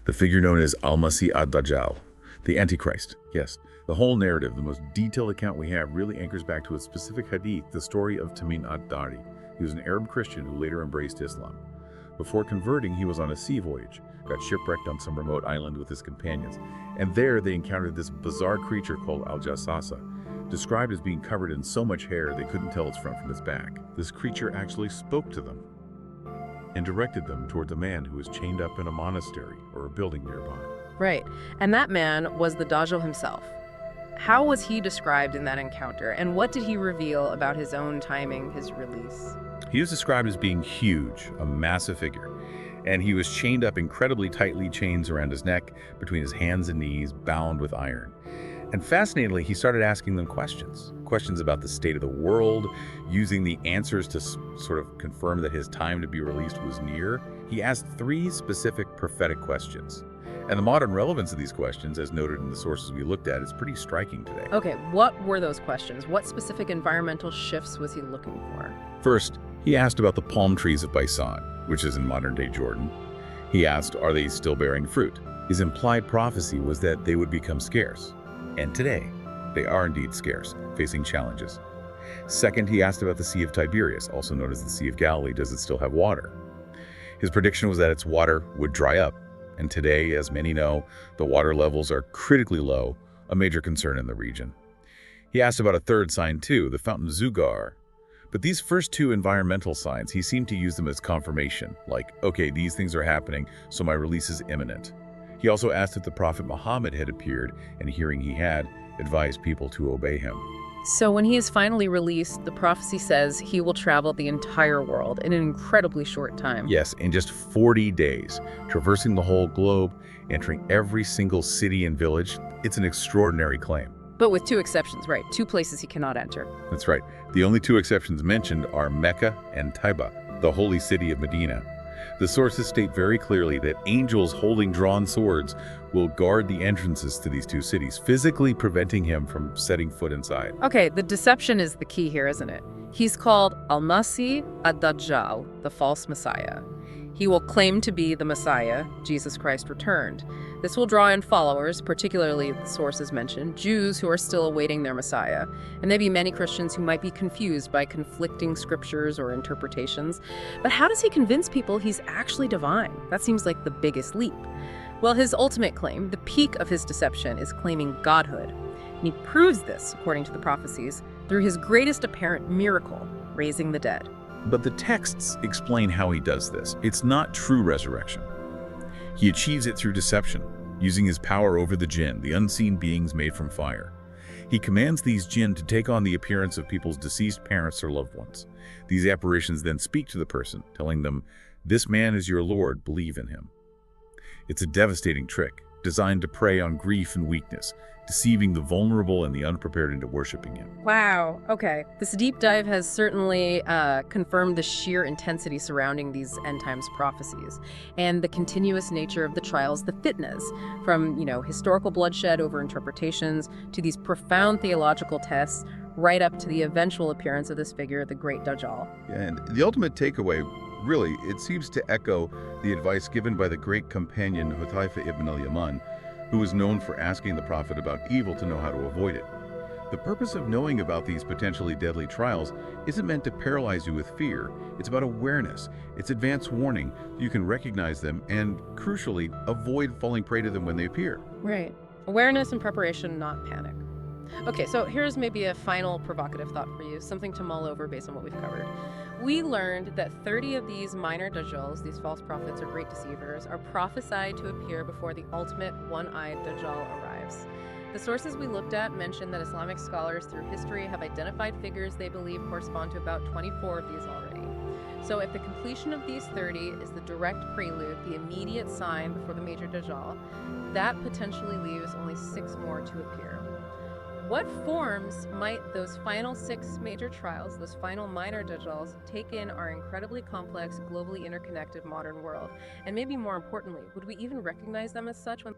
The figure known as Al-Masih ad-Dajjal, the Antichrist. Yes, the whole narrative, the most detailed account we have, really anchors back to a specific hadith, the story of Tamim ad-Dari. He was an Arab Christian who later embraced Islam. Before converting, he was on a sea voyage, got shipwrecked on some remote island with his companions, and there they encountered this bizarre creature called Al-Jassasa, described as being covered in so much hair they couldn't tell its front from its back. This creature actually spoke to them and directed them towards a man who was chained up in a monastery or a building nearby. Right. And that man was the Dajjal himself. How was he described in that encounter, and what did he reveal about his own timing, his release? He was described as being huge, a massive figure, and he was chained up incredibly tightly, chains around his neck, between his hands and knees, bound with iron. And fascinatingly, he started asking them questions about the state of the world, using the answers to sort of confirm that his time to be released was near. He asked 3 specific prophetic questions. And the modern relevance of these questions, as noted in the sources we looked at, is pretty striking today. Okay, what were those questions? What specific environmental shifts was he looking for? First, he asked about the palm trees of Baisan, which is in modern-day Jordan. He asked, are they still bearing fruit? His implied prophecy was that they would become scarce. And today, they are indeed scarce, facing challenges. Second, he asked about the Sea of Tiberias, also known as the Sea of Galilee. Does it still have water? His prediction was that its water would dry up. And today, as many know, the water levels are critically low, a major concern in the region. He asked about a third sign too, the fountain Zugar. But these first 2 environmental signs, he seemed to use them as confirmation, like, okay, these things are happening, so my release is imminent. He also asked if the Prophet Muhammad had appeared, and hearing he had, advised people to obey him. So when he is finally released, the prophecy says he will travel the entire world in an incredibly short time. Yes, in just 40 days, traversing the whole globe, entering every single city and village. It's an extraordinary claim. But with 2 exceptions, right? 2 places he cannot enter. That's right. The only 2 exceptions mentioned are Mecca and Taiba, the holy city of Medina. The sources state very clearly that angels holding drawn swords will guard the entrances to these 2 cities, physically preventing him from setting foot inside. Okay, the deception is the key here, isn't it? He's called Al-Masih ad-Dajjal, the false Messiah. He will claim to be the Messiah, Jesus Christ returned. This will draw in followers, particularly the sources mentioned, Jews who are still awaiting their Messiah, and maybe many Christians who might be confused by conflicting scriptures or interpretations. But how does he convince people he's actually divine? That seems like the biggest leap. Well, his ultimate claim, the peak of his deception, is claiming godhood. And he proves this, according to the prophecies, through his greatest apparent miracle, raising the dead. But the texts explain how he does this. It's not true resurrection. He achieves it through deception, using his power over the jinn, the unseen beings made from fire. He commands these jinn to take on the appearance of people's deceased parents or loved ones. These apparitions then speak to the person, telling them, "This man is your Lord, believe in him." It's a devastating trick, designed to prey on grief and weakness, deceiving the vulnerable and the unprepared into worshiping him. Wow, okay. This deep dive has certainly confirmed the sheer intensity surrounding these end times prophecies and the continuous nature of the trials, the fitnas, from, historical bloodshed over interpretations to these profound theological tests, right up to the eventual appearance of this figure, the great Dajjal. And the ultimate takeaway, really, it seems to echo the advice given by the great companion Hudhayfa ibn al-Yaman, who was known for asking the Prophet about evil to know how to avoid it. The purpose of knowing about these potentially deadly trials isn't meant to paralyze you with fear. It's about awareness. It's advance warning so you can recognize them and, crucially, avoid falling prey to them when they appear. Right. Awareness and preparation, not panic. Okay, so here's maybe a final provocative thought for you, something to mull over based on what we've covered. We learned that 30 of these minor Dajjals, these false prophets or great deceivers, are prophesied to appear before the ultimate one-eyed Dajjal arrives. The sources we looked at mention that Islamic scholars through history have identified figures they believe correspond to about 24 of these already. So if the completion of these 30 is the direct prelude, the immediate sign before the major Dajjal, that potentially leaves only 6 more to appear. What forms might those final 6 major trials, those final minor Dajjals, take in our incredibly complex, globally interconnected modern world? And maybe more importantly, would we even recognize them as such when